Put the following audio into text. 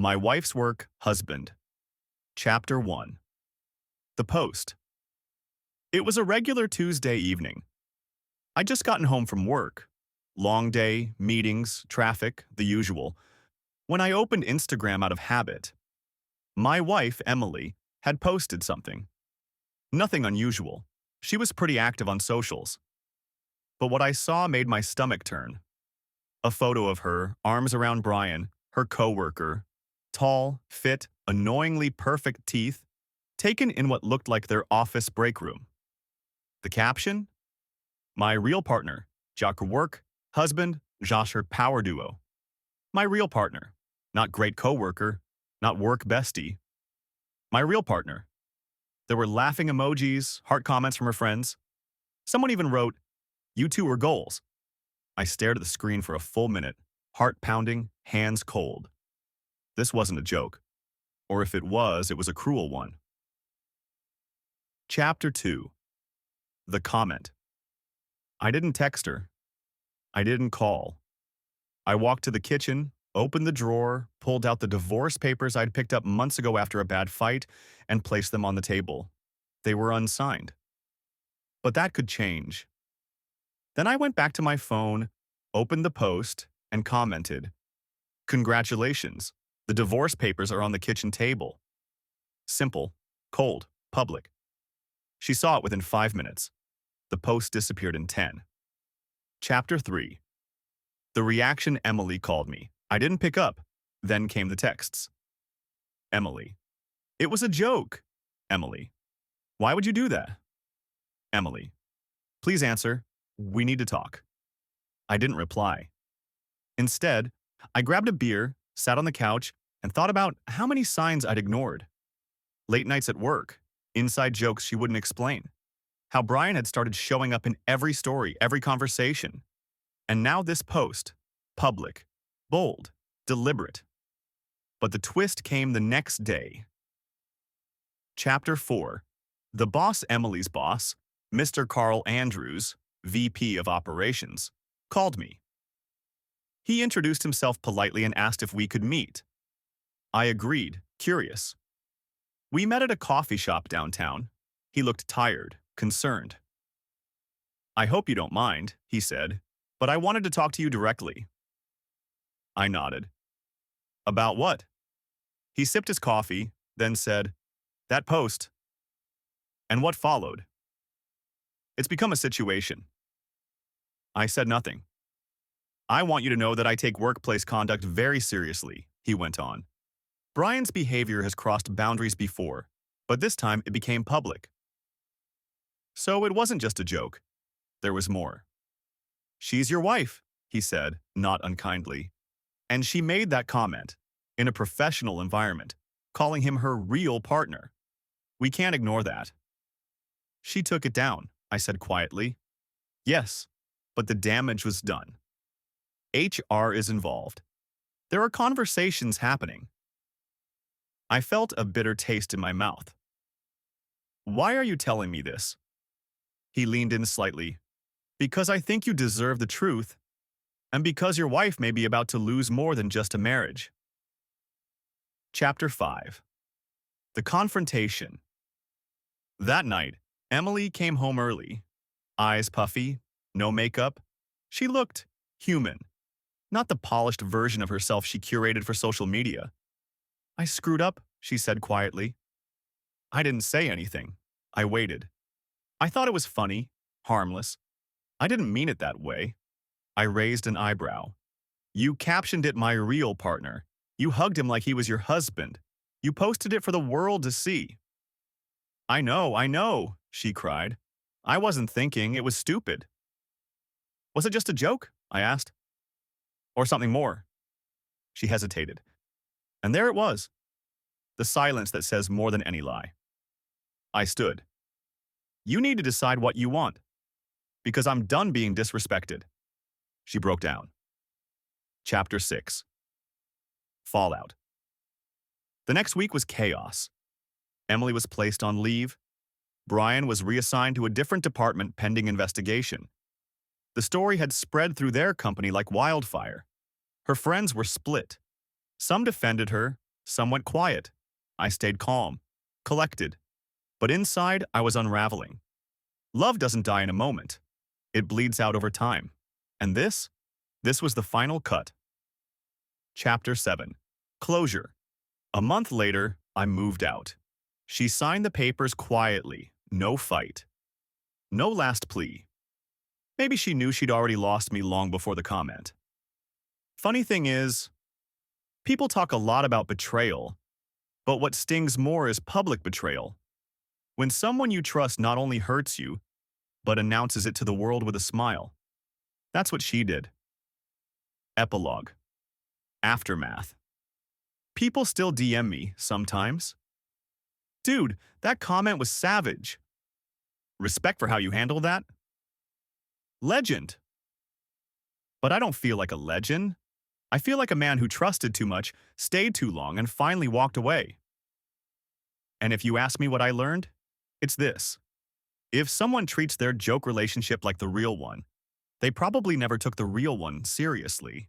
My Wife's Work Husband. Chapter 1. The Post. It was a regular Tuesday evening. I'd just gotten home from work. Long day, meetings, traffic, the usual. When I opened Instagram out of habit, my wife, Emily, had posted something. Nothing unusual. She was pretty active on socials. But what I saw made my stomach turn. A photo of her, arms around Brian, her coworker, tall, fit, annoyingly perfect teeth, taken in what looked like their office break room. The caption? My real partner, Jacques work, husband, Josh her power duo. My real partner, not great coworker, not work bestie. My real partner. There were laughing emojis, heart comments from her friends. Someone even wrote, "You two were goals." I stared at the screen for a full minute, heart pounding, hands cold. This wasn't a joke. Or if it was a cruel one. Chapter 2. The comment. I didn't text her. I didn't call. I walked to the kitchen, opened the drawer, pulled out the divorce papers I'd picked up months ago after a bad fight, and placed them on the table. They were unsigned. But that could change. Then I went back to my phone, opened the post, and commented, "Congratulations. The divorce papers are on the kitchen table." Simple, cold, public. She saw it within 5 minutes. The post disappeared in 10. Chapter 3. The reaction. Emily called me. I didn't pick up. Then came the texts. Emily. It was a joke. Emily. Why would you do that? Emily. Please answer. We need to talk. I didn't reply. Instead, I grabbed a beer, sat on the couch, and thought about how many signs I'd ignored. Late nights at work, inside jokes she wouldn't explain, how Brian had started showing up in every story, every conversation. And now this post, public, bold, deliberate. But the twist came the next day. Chapter 4. The boss. Emily's boss, Mr. Carl Andrews, VP of Operations, called me. He introduced himself politely and asked if we could meet. I agreed, curious. We met at a coffee shop downtown. He looked tired, concerned. "I hope you don't mind," he said, "but I wanted to talk to you directly." I nodded. "About what?" He sipped his coffee, then said, "That post." And what followed? It's become a situation. I said nothing. "I want you to know that I take workplace conduct very seriously," he went on. "Brian's behavior has crossed boundaries before, but this time it became public." So it wasn't just a joke. There was more. "She's your wife," he said, not unkindly. And she made that comment, in a professional environment, calling him her real partner. We can't ignore that. "She took it down," I said quietly. "Yes, but the damage was done. HR is involved. There are conversations happening." I felt a bitter taste in my mouth. "Why are you telling me this?" He leaned in slightly. "Because I think you deserve the truth, and because your wife may be about to lose more than just a marriage." Chapter 5. The Confrontation. That night, Emily came home early. Eyes puffy, no makeup. She looked human, not the polished version of herself she curated for social media. "I screwed up," she said quietly. I didn't say anything. I waited. I thought it was funny, harmless. I didn't mean it that way. I raised an eyebrow. "You captioned it 'my real partner.' You hugged him like he was your husband. You posted it for the world to see." I know," she cried. "I wasn't thinking. It was stupid." "Was it just a joke?" I asked. "Or something more?" She hesitated. And there it was. The silence that says more than any lie. I stood. "You need to decide what you want. Because I'm done being disrespected." She broke down. Chapter 6. Fallout. The next week was chaos. Emily was placed on leave. Brian was reassigned to a different department pending investigation. The story had spread through their company like wildfire. Her friends were split. Some defended her, Some went quiet. I stayed calm, collected. But inside, I was unraveling. Love doesn't die in a moment. It bleeds out over time. And this was the final cut. Chapter 7. Closure. A month later, I moved out. She signed the papers quietly, no fight. No last plea. Maybe she knew she'd already lost me long before the comment. Funny thing is, people talk a lot about betrayal, but what stings more is public betrayal. When someone you trust not only hurts you, but announces it to the world with a smile. That's what she did. Epilogue. Aftermath. People still DM me sometimes. Dude, that comment was savage. Respect for how you handle that? Legend. But I don't feel like a legend. I feel like a man who trusted too much, stayed too long, and finally walked away. And if you ask me what I learned, it's this. If someone treats their joke relationship like the real one, they probably never took the real one seriously.